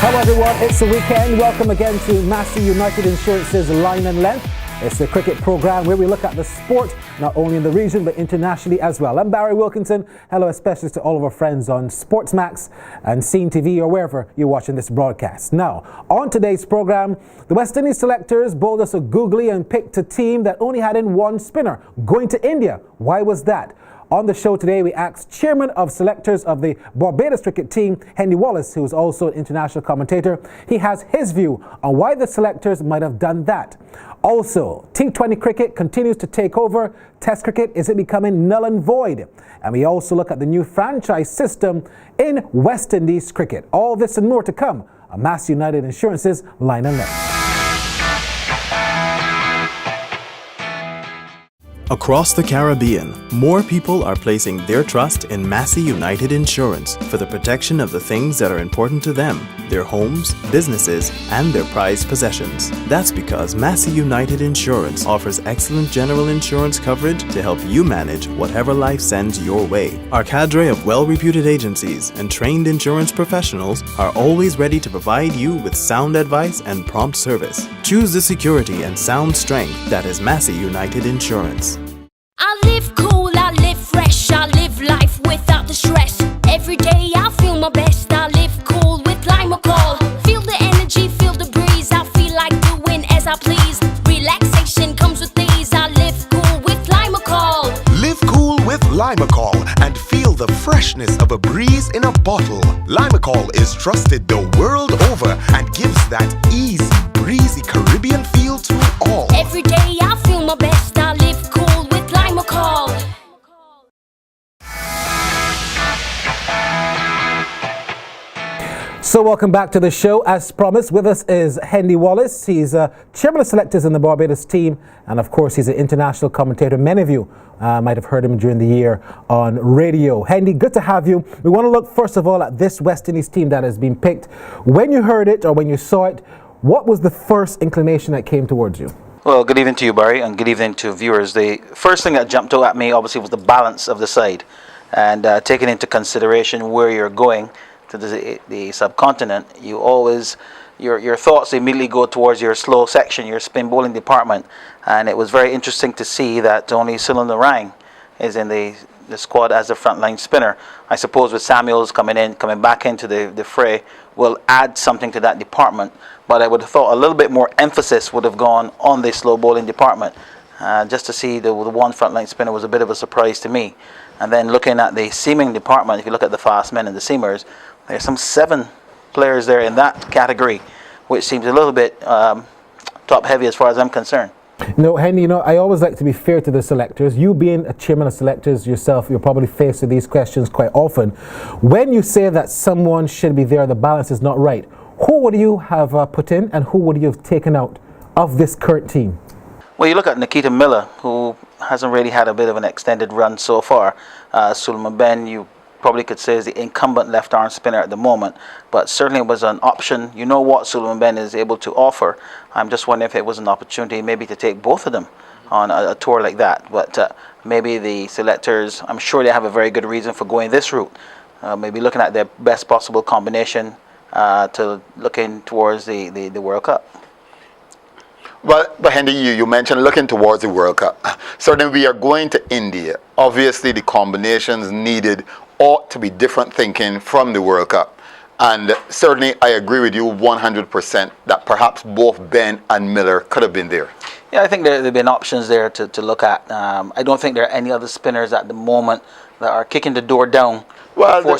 Hello everyone, it's the weekend. Welcome again to Massey United Insurance's Line and Length. It's the cricket program where we look at the sport, not only in the region but internationally as well. I'm Barry Wilkinson. Hello especially to all of our friends on Sportsmax and Scene TV or wherever you're watching this broadcast. Now, on today's program, the West Indies selectors bowled us a googly and picked a team that only had in one spinner, going to India. Why was that? On the show today, we asked Chairman of Selectors of the Barbados cricket team, Hendy Wallace, who is also an international commentator. He has his view on why the selectors might have done that. Also, T20 cricket continues to take over. Test cricket, is it becoming null and void? And we also look at the new franchise system in West Indies cricket. All this and more to come on Massey United Insurance's Line and Length. Across the Caribbean, more people are placing their trust in Massey United Insurance for the protection of the things that are important to them, their homes, businesses, and their prized possessions. That's because Massey United Insurance offers excellent general insurance coverage to help you manage whatever life sends your way. Our cadre of well-reputed agencies and trained insurance professionals are always ready to provide you with sound advice and prompt service. Choose the security and sound strength that is Massey United Insurance. I live cool, I live fresh, I live life without the stress. Every day I feel my best, I live cool with lime or call. Feel the energy, feel the breeze, I feel like doing as I please. Relaxation comes with these, I live cool with lime or call. Live cool with Limacol and feel the freshness of a breeze in a bottle. Limacol is trusted the world over and gives that easy, breezy Caribbean feel to all. Every day I feel my best, I live cool with lime or call. So welcome back to the show. As promised, with us is Hendy Wallace. He's chairman of selectors in the Barbados team, and of course he's an international commentator. Many of you might have heard him during the year on radio. Hendy, good to have you. We want to look first of all at this West Indies team that has been picked. When you heard it or when you saw it, what was the first inclination that came towards you? Well, good evening to you, Barry, and good evening to viewers. The first thing that jumped out at me, obviously, was the balance of the side. And taking into consideration where you're going to the subcontinent, you always, your thoughts immediately go towards your slow section, your spin bowling department. And it was very interesting to see that only Sunil Narang is in the squad as the frontline spinner. I suppose with Samuels coming back into the fray, will add something to that department. But I would have thought a little bit more emphasis would have gone on the slow bowling department. Just to see the one frontline spinner was a bit of a surprise to me. And then looking at the seaming department, if you look at the fast men and the seamers, there's some 7 players there in that category, which seems a little bit top heavy as far as I'm concerned. No, Hendy, I always like to be fair to the selectors. You being a chairman of selectors yourself, you're probably faced with these questions quite often. When you say that someone should be there, the balance is not right, who would you have put in and who would you have taken out of this current team? Well, you look at Nikita Miller, who hasn't really had a bit of an extended run so far. Suleiman Ben, you probably could say is the incumbent left-arm spinner at the moment, but certainly it was an option. You know what Suleiman Ben is able to offer. I'm just wondering if it was an opportunity maybe to take both of them on a tour like that. But maybe the selectors, I'm sure they have a very good reason for going this route. Maybe looking at their best possible combination to looking towards the World Cup. But Hendy, you mentioned looking towards the World Cup. So then we are going to India. Obviously, the combinations needed ought to be different thinking from the World Cup. And certainly, I agree with you 100% that perhaps both Ben and Miller could have been there. Yeah, I think there have been options there to look at. I don't think there are any other spinners at the moment that are kicking the door down. Well,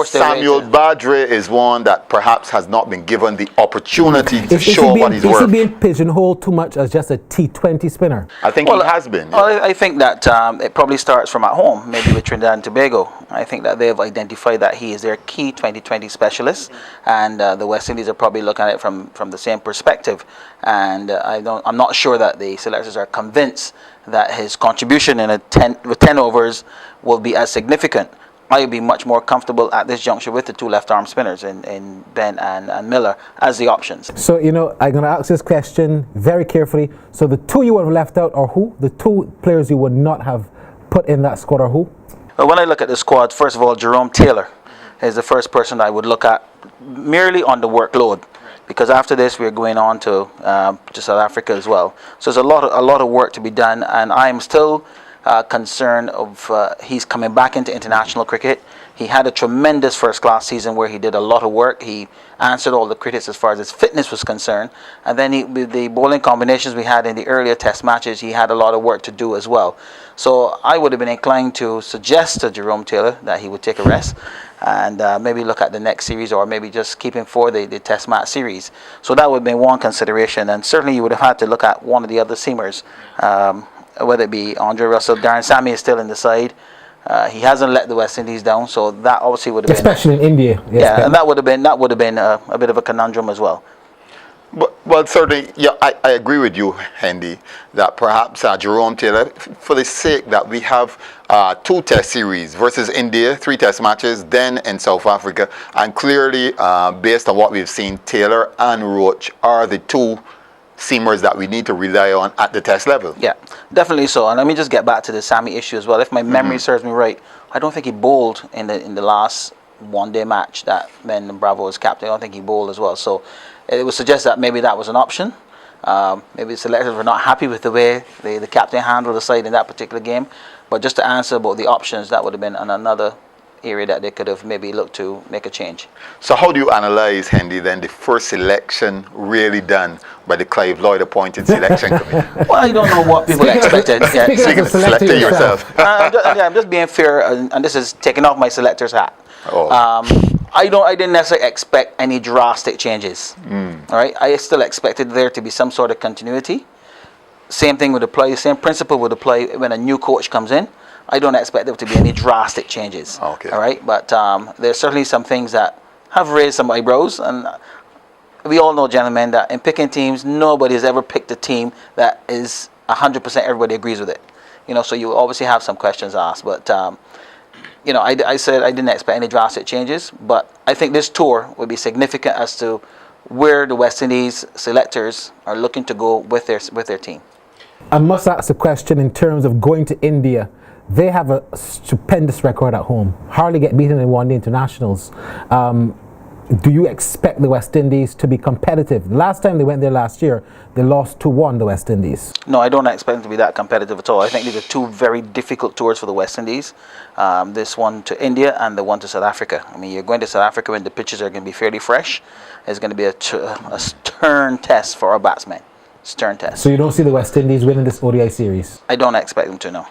Samuel Badre is one that perhaps has not been given the opportunity to show what he's worth. Is he being pigeonholed too much as just a T20 spinner? I think he has been. Yeah. Well, I think that it probably starts from at home, maybe with Trinidad and Tobago. I think that they've identified that he is their key 2020 specialist, and the West Indies are probably looking at it from the same perspective. And I'm not sure that the selectors are convinced that his contribution in with 10 overs will be as significant. I would be much more comfortable at this juncture with the 2 left-arm spinners in Ben and Miller as the options. So, I'm going to ask this question very carefully. So the 2 you would have left out are who? The 2 players you would not have put in that squad are who? Well, when I look at the squad, first of all, Jerome Taylor is the first person I would look at merely on the workload. Because after this, we're going on to South Africa as well. So there's a lot of work to be done, and I'm still concerned of he's coming back into international cricket. He had a tremendous first-class season where he did a lot of work. He answered all the critics as far as his fitness was concerned. And then with the bowling combinations we had in the earlier test matches, he had a lot of work to do as well. So I would have been inclined to suggest to Jerome Taylor that he would take a rest and maybe look at the next series, or maybe just keep him for the test match series. So that would have been one consideration. And certainly you would have had to look at one of the other seamers, whether it be Andre Russell. Darren Sammy is still in the side. He hasn't let the West Indies down, so that obviously would have been, especially in India. Yes, yeah, and that would have been a bit of a conundrum as well. Well, certainly, yeah, I agree with you, Hendy, that perhaps Jerome Taylor, for the sake that we have 2 test series versus India, 3 test matches, then in South Africa, and clearly, based on what we've seen, Taylor and Roach are the 2 seamers that we need to rely on at the test level. Yeah, definitely so. And let me just get back to the Sammy issue as well. If my memory serves me right, I don't think he bowled in the last one-day match that when Bravo was captain. I don't think he bowled as well. So it would suggest that maybe that was an option. Maybe the selectors were not happy with the way the captain handled the side in that particular game. But just to answer about the options, that would have been another area that they could have maybe looked to make a change. So how do you analyze, Hendy, then the first selection really done by the Clive Lloyd appointed selection committee? Well, I don't know what people expected. Yeah. Speaking as a selector yourself. I'm just being fair, and this is taking off my selector's hat. Oh. I didn't necessarily expect any drastic changes. All right, I still expected there to be some sort of continuity. Same thing would apply. The same principle would apply when a new coach comes in. I don't expect there to be any drastic changes. Okay. All right, but there's certainly some things that have raised some eyebrows, and we all know, gentlemen, that in picking teams, nobody has ever picked a team that is 100% everybody agrees with it. You know, so you obviously have some questions asked, but you know, I said I didn't expect any drastic changes, but I think this tour would be significant as to where the West Indies selectors are looking to go with their team. I must ask a question in terms of going to India. They have a stupendous record at home. Hardly get beaten in one-day internationals. Do you expect the West Indies to be competitive? The last time they went there last year, they lost 2-1, the West Indies. No, I don't expect them to be that competitive at all. I think these are 2 very difficult tours for the West Indies. This one to India and the one to South Africa. I mean, you're going to South Africa when the pitches are going to be fairly fresh. It's going to be a stern test for our batsmen. Stern test. So you don't see the West Indies winning this ODI series? I don't expect them to, no.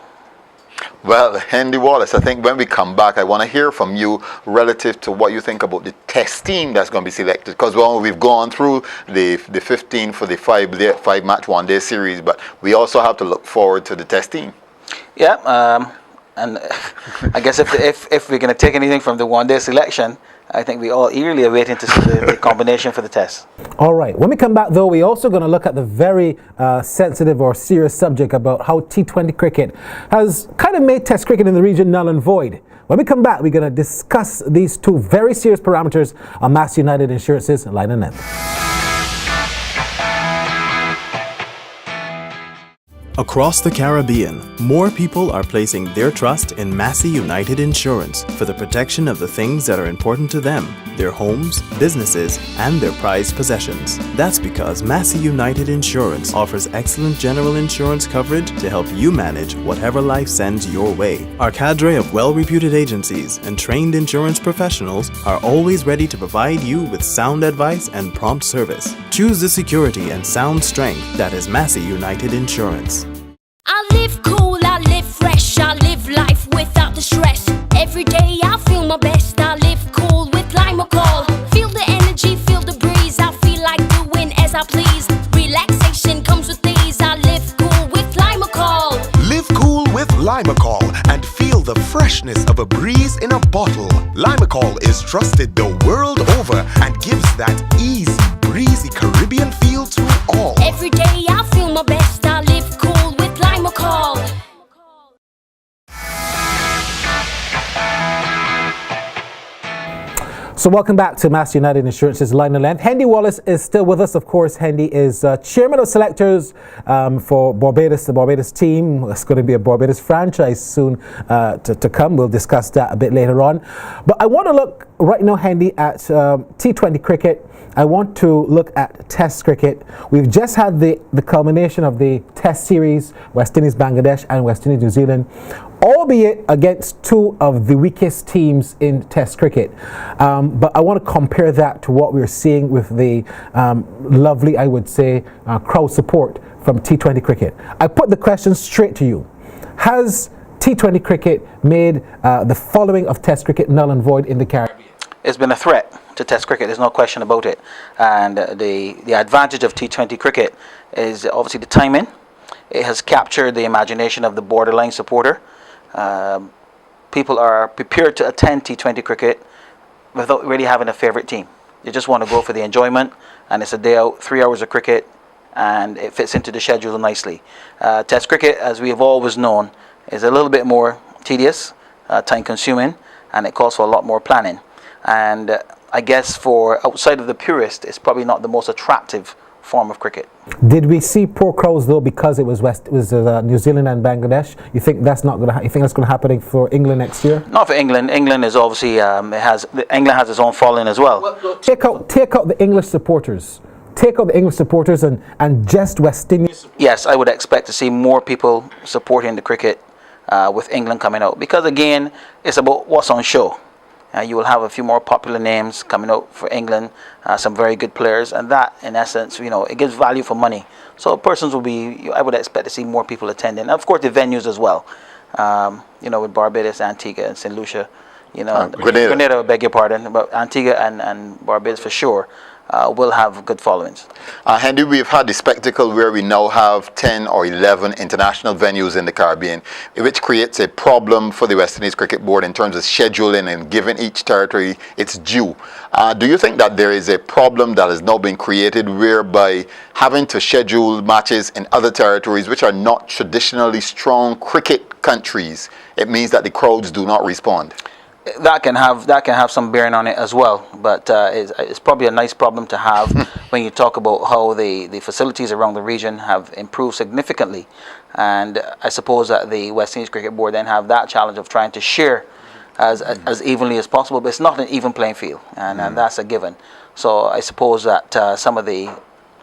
Well, Hendy Wallace, I think when we come back, I want to hear from you relative to what you think about the test team that's going to be selected. Because we've gone through the 15 for the 5-match one-day series, but we also have to look forward to the test team. Yeah, and I guess if we're going to take anything from the one-day selection, I think we all eagerly are waiting to see the combination for the test. All right. When we come back, though, we're also going to look at the very sensitive or serious subject about how T20 cricket has kind of made Test cricket in the region null and void. When we come back, we're going to discuss these 2 very serious parameters on Massey United Insurance's Line and Length. Across the Caribbean, more people are placing their trust in Massey United Insurance for the protection of the things that are important to them, their homes, businesses, and their prized possessions. That's because Massey United Insurance offers excellent general insurance coverage to help you manage whatever life sends your way. Our cadre of well-reputed agencies and trained insurance professionals are always ready to provide you with sound advice and prompt service. Choose the security and sound strength that is Massey United Insurance. I live cool, I live fresh, I live life without the stress. Every day I feel my best, I live cool with Lima Call. Feel the energy, feel the breeze, I feel like doing as I please. Relaxation comes with these, I live cool with Lima Call. Live cool with Limacol and feel the freshness of a breeze in a bottle. Limacol is trusted the world over and gives that easy, breezy Caribbean feel to all. Every day I feel my best, I live cool with Limacol. So welcome back to Mass United Insurance's Line and Length. Hendy Wallace is still with us. Of course, Hendy is chairman of selectors for Barbados, the Barbados team. It's going to be a Barbados franchise soon to come. We'll discuss that a bit later on. But I want to look right now, Hendy, at T20 cricket. I want to look at Test cricket. We've just had the culmination of the Test series, West Indies, Bangladesh, and West Indies, New Zealand, albeit against two of the weakest teams in Test cricket. But I want to compare that to what we're seeing with the lovely, I would say, crowd support from T20 cricket. I put the question straight to you. Has T20 cricket made the following of Test cricket null and void in the Caribbean? It's been a threat to Test cricket, there's no question about it. And the advantage of T20 cricket is obviously the timing. It has captured the imagination of the borderline supporter. People are prepared to attend T20 cricket without really having a favorite team. They just want to go for the enjoyment, and it's a day out, 3 hours of cricket, and it fits into the schedule nicely. Test cricket, as we have always known, is a little bit more tedious, time consuming, and it calls for a lot more planning. And I guess for outside of the purist, it's probably not the most attractive form of cricket. Did we see poor crowds though because it was New Zealand and Bangladesh? You think that's not going to? You think that's going to happen for England next year? Not for England. England is obviously England has its own following as well. Take out the English supporters. Take out the English supporters and just West Indies. Yes, I would expect to see more people supporting the cricket with England coming out, because again, it's about what's on show. You will have a few more popular names coming out for England, some very good players, and that, in essence, it gives value for money. So persons will be, I would expect to see more people attending. And of course, the venues as well. With Barbados, Antigua, and St. Lucia. Grenada, I beg your pardon, but Antigua and Barbados for sure will have good followings. Hendy, we've had the spectacle where we now have 10 or 11 international venues in the Caribbean, which creates a problem for the West Indies Cricket Board in terms of scheduling and giving each territory its due. Do you think that there is a problem that has now been created whereby having to schedule matches in other territories which are not traditionally strong cricket countries, it means that the crowds do not respond? That can have some bearing on it as well, but it's probably a nice problem to have when you talk about how the facilities around the region have improved significantly. And I suppose that the West Indies Cricket Board then have that challenge of trying to share as evenly as possible, but it's not an even playing field, and that's a given. So I suppose that some of the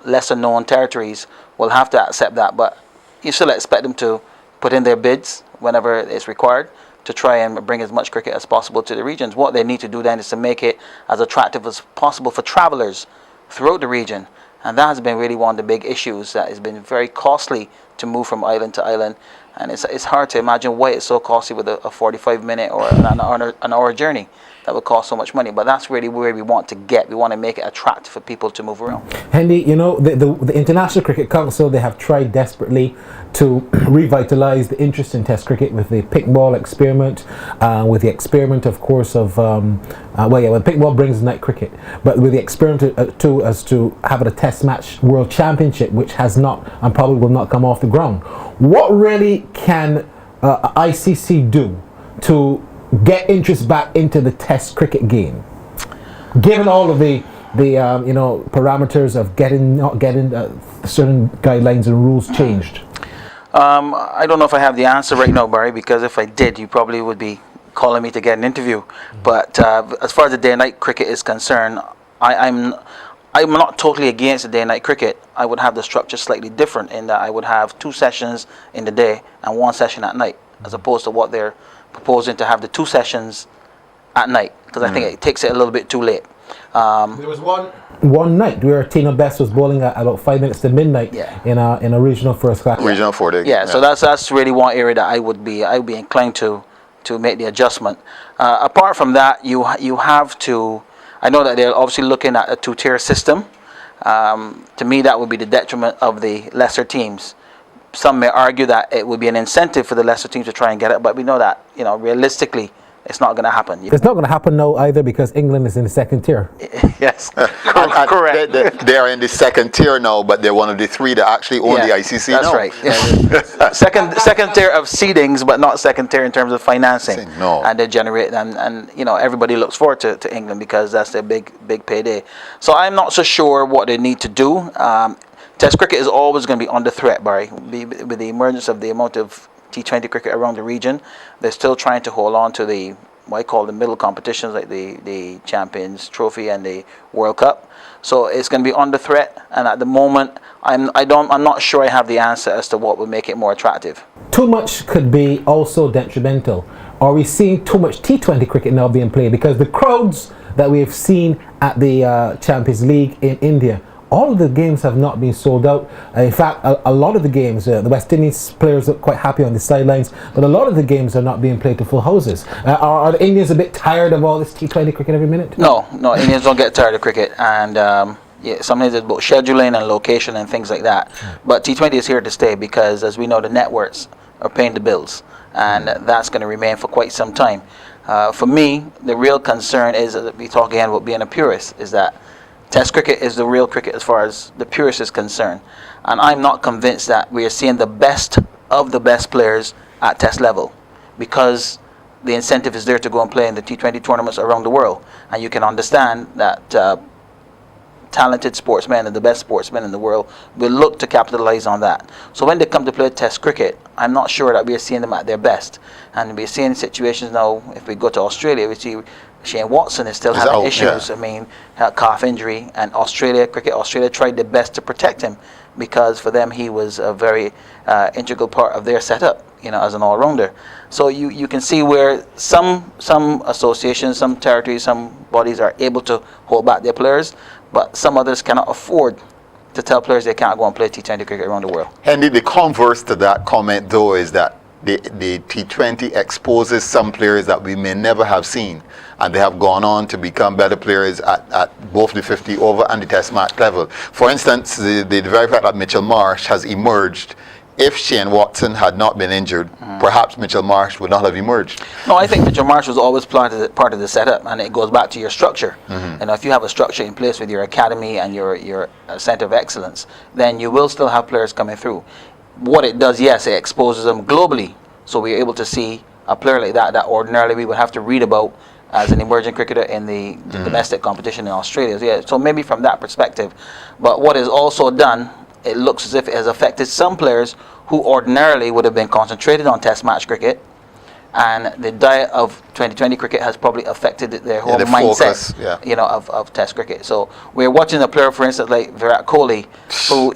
lesser known territories will have to accept that, but you still expect them to put in their bids whenever it's required to try and bring as much cricket as possible to the regions. What they need to do then is to make it as attractive as possible for travelers throughout the region. And that has been really one of the big issues, that has been very costly to move from island to island. And it's hard to imagine why it's so costly with a 45-minute or an hour journey that would cost so much money. But that's really where we want to get. We want to make it attractive for people to move around. Hendy, the International Cricket Council, they have tried desperately to revitalize the interest in Test cricket with the pickball experiment, with the experiment, of course, of pickball brings night cricket, but with the experiment too as to having a Test match World Championship, which has not and probably will not come off the ground. What really can ICC do to get interest back into the Test cricket game, given all of the parameters of not getting certain guidelines and rules changed? I don't know if I have the answer right now, Barry, because if I did, you probably would be calling me to get an interview. But as far as the day-night cricket is concerned, I'm not totally against the day-night cricket. I would have the structure slightly different in that I would have 2 sessions in the day and 1 session at night, as opposed to what they're proposing to have the 2 sessions at night, because I think it takes it a little bit too late. There was one night where Tina Best was bowling at about 5 minutes to midnight in a regional first class. Regional 40. Yeah, so that's really one area that I would be inclined to make the adjustment. Apart from that, you have to. I know that they're obviously looking at a 2-tier system. To me, that would be the detriment of the lesser teams. Some may argue that it would be an incentive for the lesser teams to try and get it, but we know that realistically It's not going to happen. It's not going to happen now either because England is in the second tier. Yes, And correct. They are in the second tier now, but they're one of the three that actually own the ICC that's now. right. Yeah. second tier of seedings, but not second tier in terms of financing. No. And they generate, and you know, everybody looks forward to England because that's their big payday. So I'm not so sure what they need to do. Test cricket is always going to be under threat, Barry. With the emergence of the amount of T20 cricket around the region, they're still trying to hold on to the what I call the middle competitions like the Champions Trophy and the World Cup. So it's going to be under threat, and at the moment I'm not sure I have the answer as to what would make it more attractive. Too much could be also detrimental. Are we seeing too much T20 cricket now being played? Because the crowds that we have seen at the Champions League in India, all of the games have not been sold out. In fact, a lot of the games, the West Indies players are quite happy on the sidelines, but a lot of the games are not being played to full houses. Are the Indians a bit tired of all this T20 cricket every minute? No, Indians don't get tired of cricket, and sometimes it's about scheduling and location and things like that. But T20 is here to stay because, as we know, the networks are paying the bills, and that's going to remain for quite some time. For me, the real concern is, we talk again about being a purist, is that Test cricket is the real cricket as far as the purist is concerned. And I'm not convinced that we are seeing the best of the best players at Test level, because the incentive is there to go and play in the T20 tournaments around the world. And you can understand that talented sportsmen and the best sportsmen in the world will look to capitalize on that. So when they come to play Test cricket, I'm not sure that we are seeing them at their best. And we're seeing situations now, if we go to Australia, we see Shane Watson is still having issues. Yeah. I mean, calf injury, and Australia tried their best to protect him, because for them he was a very integral part of their setup, you know, as an all-rounder. So you can see where some associations, some territories, some bodies are able to hold back their players, but some others cannot afford to tell players they can't go and play T20 cricket around the world. Hendy, the converse to that comment though is that the T20 exposes some players that we may never have seen, and they have gone on to become better players at both the 50 over and the Test match level. For instance, the very fact that Mitchell Marsh has emerged, if Shane Watson had not been injured, perhaps Mitchell Marsh would not have emerged. No, I think Mitchell Marsh was always part of the setup, and it goes back to your structure. And if you have a structure in place with your academy and your center of excellence, then you will still have players coming through. What it does, yes, it exposes them globally. So we're able to see a player like that ordinarily we would have to read about as an emerging cricketer in the domestic competition in Australia. Yeah, so maybe from that perspective. But what is also done, it looks as if it has affected some players who ordinarily would have been concentrated on Test match cricket, and the diet of 2020 cricket has probably affected their whole mindset, focus, you know, of Test cricket. So we're watching a player, for instance, like Virat Kohli, who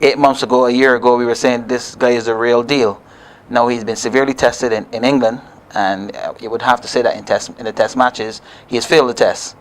8 months ago, a year ago, we were saying this guy is the real deal. Now he's been severely tested in England, and you would have to say that in the Test matches, he has failed the test.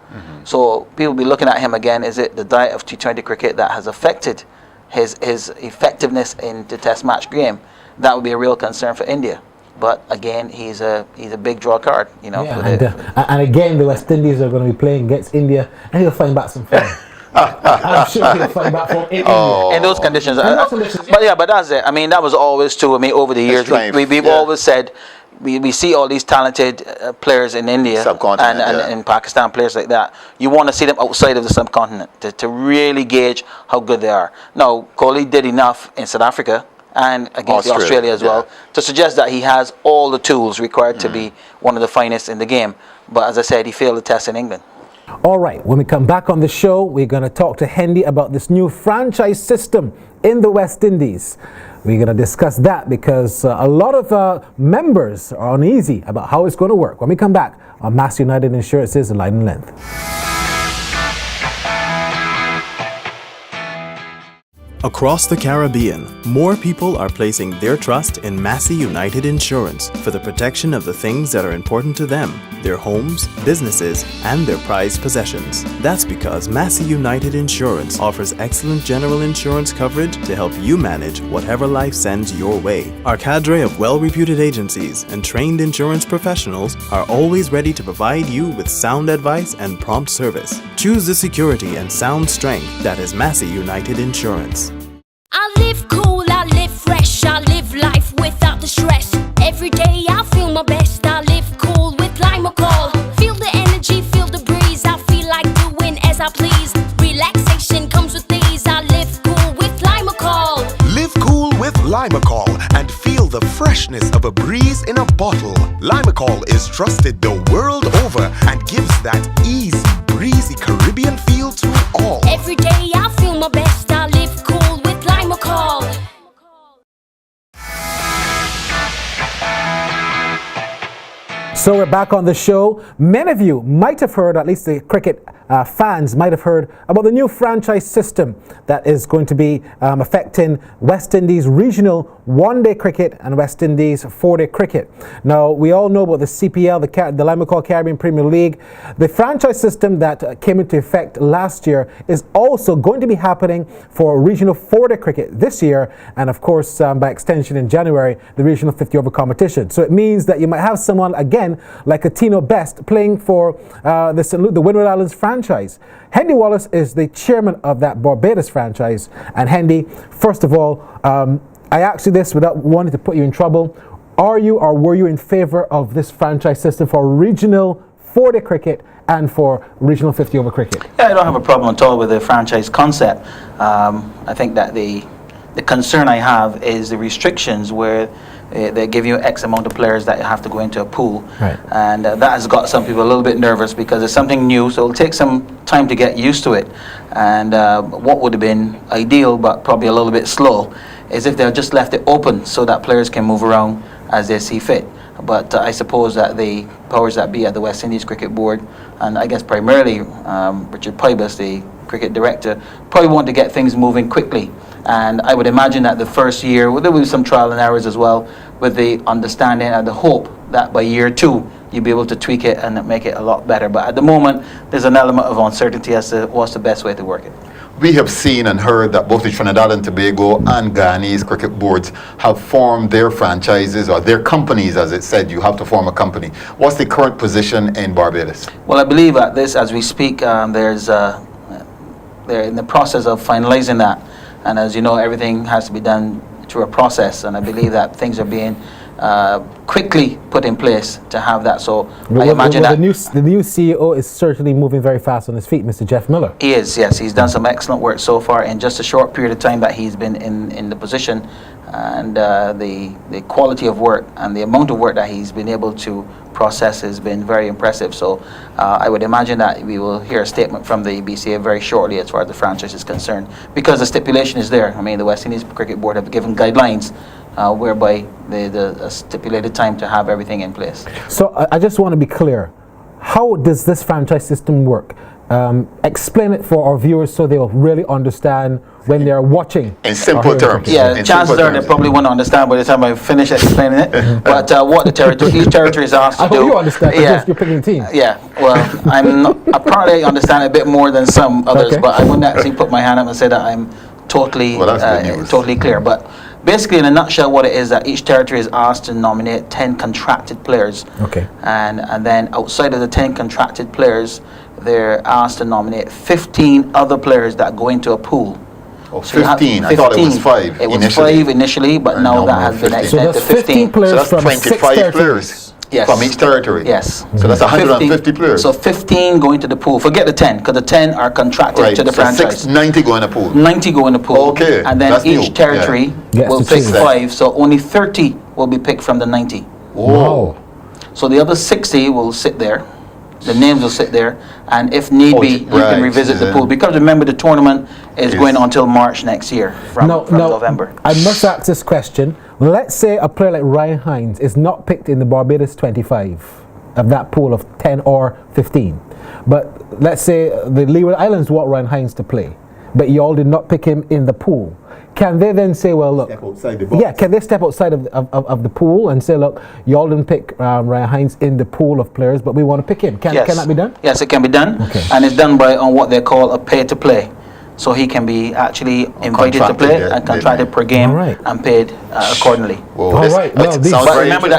So people will be looking at him again. Is it the diet of T20 cricket that has affected his effectiveness in the Test match game? That would be a real concern for India. But again, he's a big draw card, you know. Yeah, and again, the West Indies are going to be playing against India, and he'll find back some fun. I'm sure he'll find back from India. In those conditions. But that's it. I mean, that was always true. I mean, over the years, we've always said we see all these talented players in India and in Pakistan, players like that. You want to see them outside of the subcontinent to really gauge how good they are. Now, Kohli did enough in South Africa and against Australia as well to suggest that he has all the tools required to be one of the finest in the game. But as I said, he failed the test in England. All right, when we come back on the show, we're going to talk to Hendy about this new franchise system in the West Indies. We're going to discuss that because a lot of members are uneasy about how it's going to work. When we come back on Mass United Insurance's Line and Length. Across the Caribbean, more people are placing their trust in Massey United Insurance for the protection of the things that are important to them, their homes, businesses, and their prized possessions. That's because Massey United Insurance offers excellent general insurance coverage to help you manage whatever life sends your way. Our cadre of well-reputed agencies and trained insurance professionals are always ready to provide you with sound advice and prompt service. Choose the security and sound strength that is Massey United Insurance. I live cool, I live fresh, I live life without the stress. Every day I feel my best, I live cool with lime. freshness of a breeze in a bottle. Limacol is trusted the world over and gives that easy, breezy Caribbean feel to all. Every day I feel my best. I live cool with Limacol. So we're back on the show. Many of you might have heard, at least the cricket fans might have heard, about the new franchise system that is going to be affecting West Indies regional one-day cricket and West Indies four-day cricket. Now, we all know about the CPL, the Limacol Caribbean Premier League. The franchise system that came into effect last year is also going to be happening for regional four-day cricket this year, and of course, by extension in January, the regional 50-over competition. So it means that you might have someone, again, like a Tino Best playing for the Windward Islands franchise. Hendy Wallace is the chairman of that Barbados franchise. And Hendy, first of all, I asked you this without wanting to put you in trouble. Are you or were you in favor of this franchise system for regional four-day cricket and for regional 50-over cricket? Yeah, I don't have a problem at all with the franchise concept. I think that the concern I have is the restrictions where they give you X amount of players that have to go into a pool. Right. And that has got some people a little bit nervous because it's something new, so it'll take some time to get used to it. And what would have been ideal, but probably a little bit slow, is if they just left it open so that players can move around as they see fit. But I suppose that the powers that be at the West Indies Cricket Board, and I guess primarily Richard Pybus, the cricket director, probably want to get things moving quickly. And I would imagine that the first year, well, there will be some trial and errors as well, with the understanding and the hope that by year two, you'll be able to tweak it and make it a lot better. But at the moment, there's an element of uncertainty as to what's the best way to work it. We have seen and heard that both the Trinidad and Tobago and Guyanese cricket boards have formed their franchises, or their companies, as it said. You have to form a company. What's the current position in Barbados? Well, I believe at this, as we speak, they're in the process of finalizing that. And as you know, everything has to be done through a process, and I believe that things are being quickly put in place to have that. So I imagine that the new CEO is certainly moving very fast on his feet, Mr. Jeff Miller. He is, yes. He's done some excellent work so far in just a short period of time that he's been in the position, and the quality of work and the amount of work that he's been able to process has been very impressive. So I would imagine that we will hear a statement from the BCA very shortly as far as the franchise is concerned, because the stipulation is there. I mean, the West Indies Cricket Board have given guidelines whereby the stipulated time to have everything in place. So I just want to be clear. How does this franchise system work? Explain it for our viewers so they'll really understand when they're watching. In simple terms. Yeah, chances are they probably won't understand by the time I finish explaining it. But what each territory is asked to do. I hope you understand, because you're picking a team. Yeah, well, I probably understand a bit more than some others, but I wouldn't actually put my hand up and say that I'm totally clear. But basically, in a nutshell, what it is that each territory is asked to nominate 10 contracted players. Okay. And then outside of the 10 contracted players, they're asked to nominate 15 other players that go into a pool. Oh, 15. I thought it was 5 It was initially. 5 initially, but now that has been extended to 15. Players so that's from 25 players from each territory. Yes. So that's 150 players. So 15 go into the pool. Forget the 10, because the 10 are contracted to the franchise. 90 go in the pool. 90 go in the pool. Okay. And then each territory will pick 5. So only 30 will be picked from the 90. Whoa. So the other 60 will sit there. The names will sit there, and if need be, you can revisit the pool. Because remember, the tournament is going on until March next year, from November. I must ask this question. Let's say a player like Ryan Hines is not picked in the Barbados 25 of that pool of 10 or 15. But let's say the Leeward Islands want Ryan Hines to play, but you all did not pick him in the pool. Can they then say, well, look, step outside the box? Yeah, can they step outside of the pool and say, look, you all didn't pick Ryan Hines in the pool of players, but we want to pick him? Can that be done? Yes, it can be done. Okay. And it's done on what they call a pay-to-play. So he can be actually invited to play and contracted per game and paid accordingly. Whoa, all right. But remember,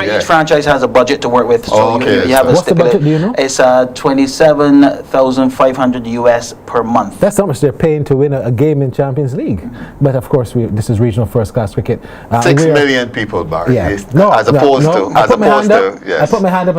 each franchise has a budget to work with. So you have a what's the budget, do you know? It's $27,500 US per month. That's how much they're paying to win a game in Champions League. But of course, this is regional first-class cricket. 6 million people, Barry. Yeah. As opposed to. I put my hand up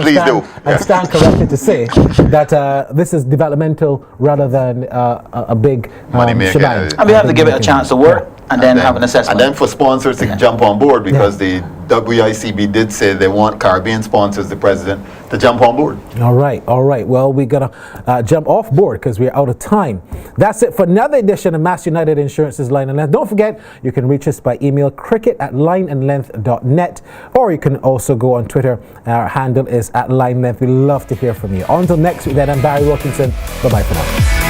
and stand corrected to say that this is developmental rather than a big money maker. And we have to give it a chance to work and then have an assessment. And then for sponsors to jump on board, because the WICB did say they want Caribbean sponsors, the president, to jump on board. All right. Well, we got to jump off board because we're out of time. That's it for another edition of Mass United Insurance's Line and Length. Don't forget, you can reach us by email cricket@lineandlength.net, or you can also go on Twitter. Our handle is @lineandlength. We love to hear from you. Until next week then, I'm Barry Wilkinson. Bye-bye for now.